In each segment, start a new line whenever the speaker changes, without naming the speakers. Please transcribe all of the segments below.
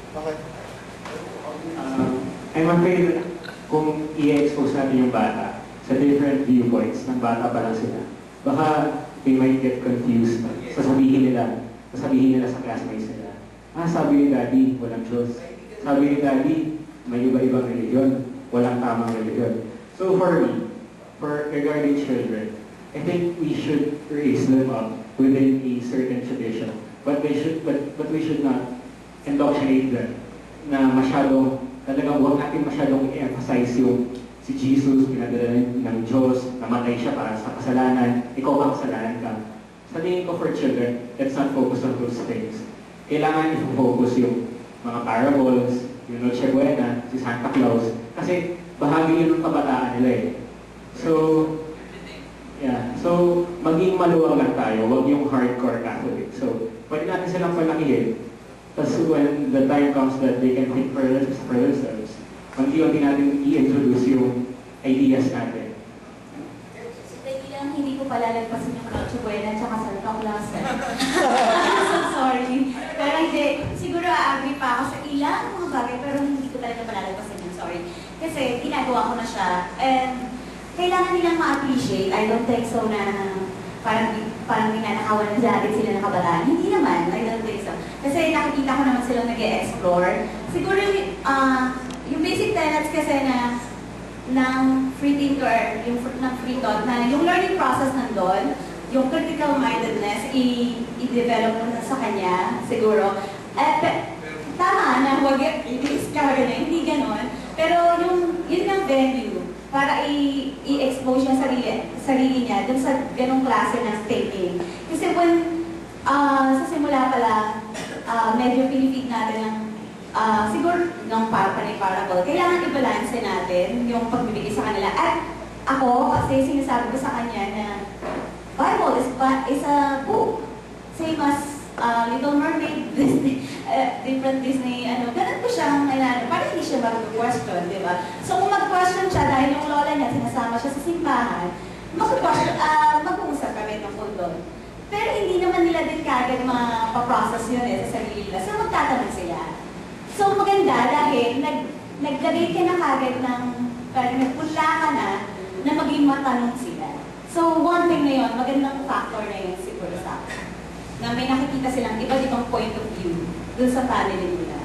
Okay.
I'm afraid kung i-expose natin yung bata sa different viewpoints ng bata pa lang sila, baka they might get confused. Sasabihin nila sa classmates nila, sabi ni Daddy, walang Diyos. Sabi ni Daddy, may iba-ibang religion, walang tamang religion. So for me, regarding children, I think we should raise them up within a certain tradition, but we should not indoctrinate them na talagang huwag natin masyadong i-emphasize yung si Jesus, pinadala ng Diyos, namatay siya para sa kasalanan, ikaw ang kasalanan ka. Sa tingin ko for children, let's not focus on those things. Kailangan i-focus yung mga parables, yung Noche Buena, si Santa Claus, kasi bahagi yun ng kabataan nila eh. So, maging maluwag lang tayo, huwag yung hardcore Catholic. So, pwede natin silang palakihin. Tapos when the time comes that they can think for themselves, unti-unti natin i-introduce yung ideas natin.
Hindi ko palalagpasin yung Noche Buena at Santa Claus. I'm so sorry. Pero hindi, siguro agree pa ako sa ilang mga bagay, pero hindi ko talaga palalagpasin yun, sorry. Kasi ginagawa ko na siya, and kailangan nilang ma-appreciate. I don't think so na parang ninanakawan na natin sila ng kabataan. Hindi naman, I don't think so. Kasi nakikita ko naman silang nag-e-explore. Siguro yung basic tenets kasi ng free thinker, yung ng free thought, na yung learning process nandun, yung critical mindedness, i-develop mo sa kanya, siguro. Tama na, huwag i-discover na, hindi ganon. Pero yun yung venue para i-expose siya sarili niya dun sa ganong klase ng thinking. Kasi when sa simula pa lang, medyo pinipig natin ng siguro ng parable, kailangan i-balance natin yung pagbibigay sa kanila. At ako, kasi sinasabi ko sa kanya na Bible is a book. Same as Little Mermaid, Disney, different Disney, ganun ko siyang, parang hindi siya mag-question, di ba? So kung mag-question siya dahil yung lola niya, sinasama siya sa simbahan, mag-uusap kami tungkol doon. Pero hindi naman nila din kagad mapaprocess yun sa sarili nila. So magtatanong sila. So maganda dahil naglagay ka na kagad ng, parang nagpunla ka na maging matanong sila. So one thing na yun, magandang factor na yun siguro sa akin. Na may nakikita silang iba't ibang point of view dun sa family nila.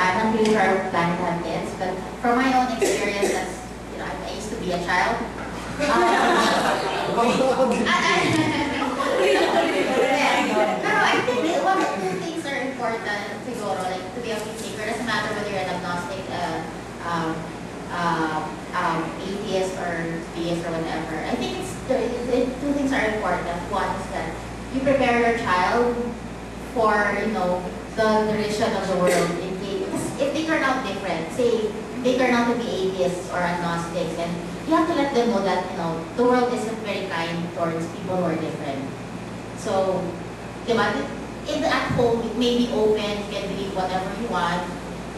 I'm not really sure I plan to have kids, but from my own experience, as I used to be a child. Pero I think one of the things are important, siguro, like to be a peacemaker, doesn't matter whether you're an agnostic, atheist or theist or whatever. I think two things are important. One is that you prepare your child for, the direction of the world. If they turn out different, say they turn out to be atheists or agnostics, and you have to let them know that the world isn't very kind towards people who are different. So, at home it may be open, you can believe whatever you want,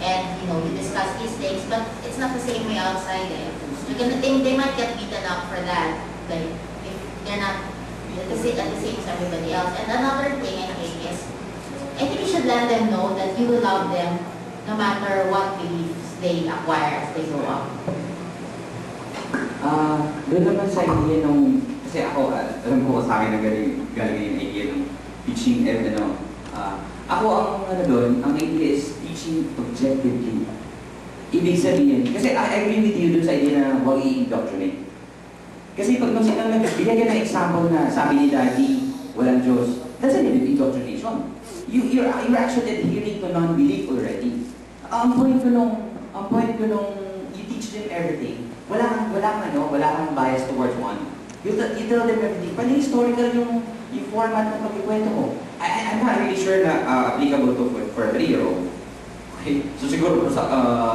and you discuss these things, but it's not the same way outside. They might get beaten up for that, like if they're not at the same as everybody else. And another thing I think you should let them know that you will love them no matter what beliefs they acquire as they grow up.
Doon naman sa idea nung, kasi ako, alam ko sa akin na galing yung idea ng teaching ako ang idea is teaching objectively. Ibig sabihin, kasi I agree with you doon sa idea na huwag i-indoctrinate. Kasi pag bigyan ka ng example na sabi ni Daddy, walang Diyos, that's an indoctrination. You're actually adhering to non-belief already. Ang point ko nung you teach them everything, wala kang bias towards one. You tell them everything. Pwede historical yung format ng pagkikwento mo. I'm not really sure na applicable to for a 3-year-old. Okay? So siguro for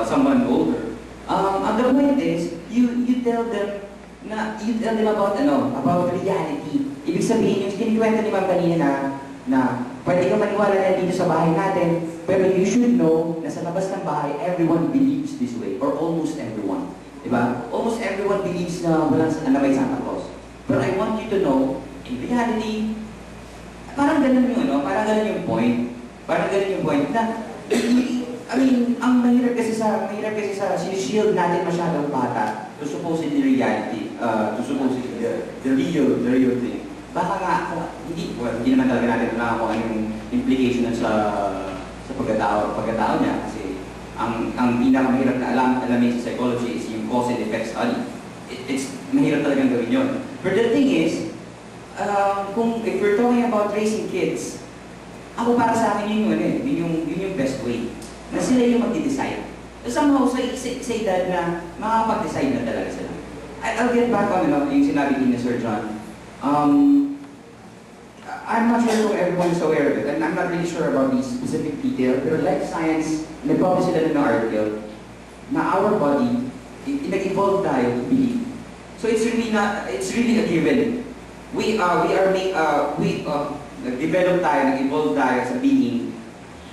someone older. The point is, you tell them about reality. Ibig sabihin, yung kinikwento ni Ma'am kanina na pwede kang maniwala na dito sa bahay natin, pero you should know na sa labas ng bahay, everyone believes this way, or almost everyone. Diba? Almost everyone believes teachings na walang na may Santa Claus. But I want you to know, in reality, parang ganun yung parang ganun yung point. Parang ganun yung point na, I mean, ang mahirap kasi sa sinishield natin masyadong bata to supposedly reality, to supposedly the real thing. Baka nga, hindi naman talaga natin alam kung ano yung implication nun sa pagkatao niya kasi ang pinakamahirap na alamin sa psychology is yung cause and effect study. It's mahirap talagang gawin yun. But the thing is, if we're talking about raising kids, ako para sa akin yun yung best way. Na sila yung mag-decide. Somehow, sa edad na makapag-decide na talaga sila. I'll get back on yung sinabi ni Sir John. I'm not sure kung everyone is aware of it, and I'm not really sure about these specific details, pero like science, nag-publish sila ng article na our body, nag-evolve tayo to believe. So it's really a given. Nag-develop tayo, nag-evolve tayo sa being,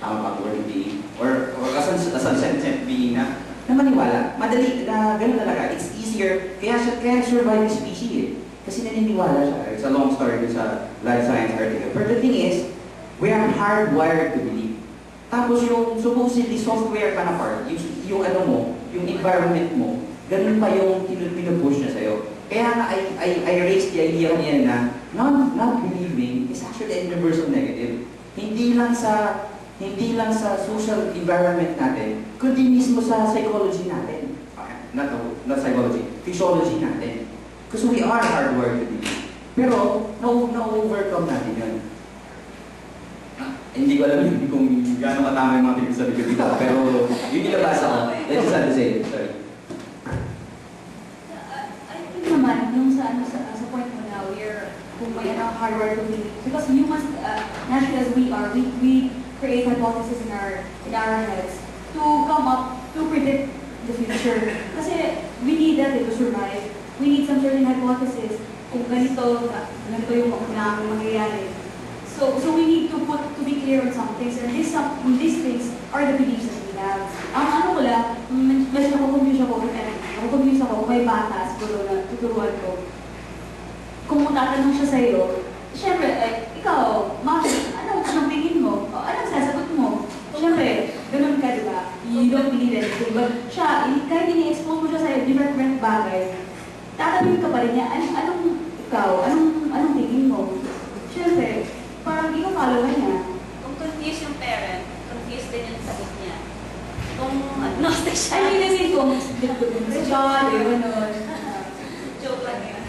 tama ba ang word being, or as a sentient being na maniwala. Madali, na gano'n talaga. It's easier, kaya survive the species eh. Kasi naniniwala siya. It's a long story sa life science article. But the thing is, we are hardwired to believe. Tapos yung supposedly software ka na part, yung environment mo, ganun pa yung pinupush niya sa'yo. Kaya nga, I raised the idea niya na not believing is actually a universal negative. Hindi lang sa social environment natin, kundi mismo sa psychology natin. Not psychology, physiology natin. Because we are hardwired to believe. Pero, na-overcome natin yun. Hindi ko alam yun kung gaano katama yung mga pinagsabi ko dito. Pero, yun yung nabasa ko. Let's just have to say it. Sorry.
I think naman, yung sa point mo na, kung may hardware to believe. Because humans, naturally as we are, we create hypotheses in our heads to come up, to predict the future. Kasi we need that to survive. We need some certain hypothesis kung ganito yung mangyayari. So we need to be clear on some things, and these things are the beliefs that we have. Ang ano ko lang, medyo nakukonfuse ako kung may bata, siguro na tuturuan ko. Kung tatanong siya sa'yo, syempre, ikaw, anong tingin mo? Anong sasagot mo? Syempre, ganun ka, di ba? You don't believe anything. But siya, kahit ini-expose mo siya sa'yo, different bagay, tatanungin ka pa rin niya, anong tingin mo? Siyempre, parang ikaw-follow niya.
Kung confused yung parent, confused din yung sagot niya. Kung agnostic siya.
I mean, kung John, gano'n.
Joke lang yun.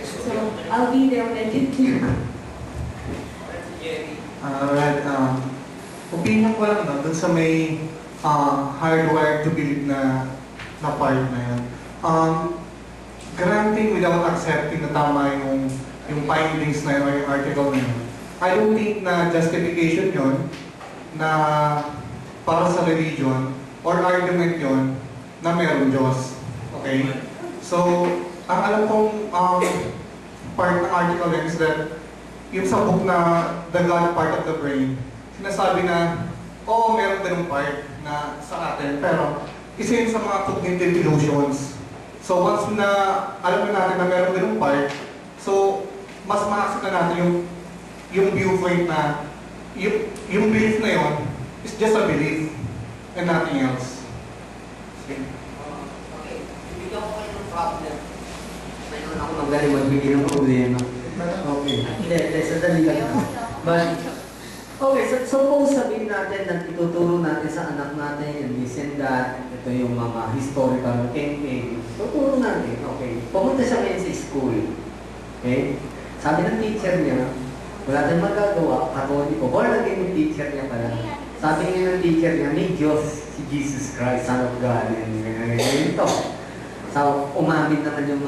So, I'll be there when I get there.
Alright, opinion ko lang dun sa may hardwired to believe na part na yan. Granting without accepting na tama yung findings na yun o yung article na yun, I don't think na justification yun na para sa religion or argument yun na meron Diyos. Okay? So, ang alam kong part ng article yun is that yung sa book na The God Part of the Brain, sinasabi na, oo, meron ganung part na sa atin, pero isa yun sa mga cognitive illusions. So once na alam na natin na meron ganung part, so mas ma-accept na natin yung viewpoint na yung belief na yun is just a belief and nothing else.
Okay, bibigyan ko kayo ng problem. Mayroon ako magaling magbigay ng problema. Okay. Hindi, sandali lang. But, okay, so suppose sabihin natin na ituturo natin sa anak natin yung this and that, ito yung mga historical campaign. Tuturo natin, okay. Pumunta siya ngayon sa school. Okay? Sabi ng teacher niya, wala tayong magagawa, katoliko. Born again yung teacher niya pala. Sabi niya ng teacher niya, may Diyos, si Jesus Christ, Son of God. Ito. So, umamin naman yung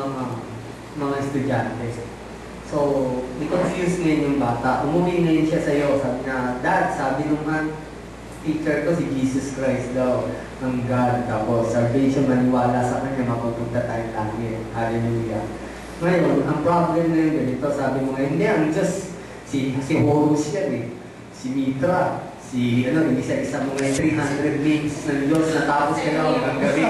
mga estudyante. So, may confused ngayon yung bata. Umuwi ngayon siya sa'yo. Sabi niya, Dad, sabi naman, teacher ko si Jesus Christ daw, ng God. Tapos, salvation, maniwala sa kanya, mapupunta tayo lagi. Hallelujah. Ngayon, ang problem na yun ganito, sabi mo ngayon, hindi, ang Diyos, si Horus yan eh. Si Mitra, isa-isa mo ngayon, 300 names ng Diyos na tapos ka na hanggang gabi.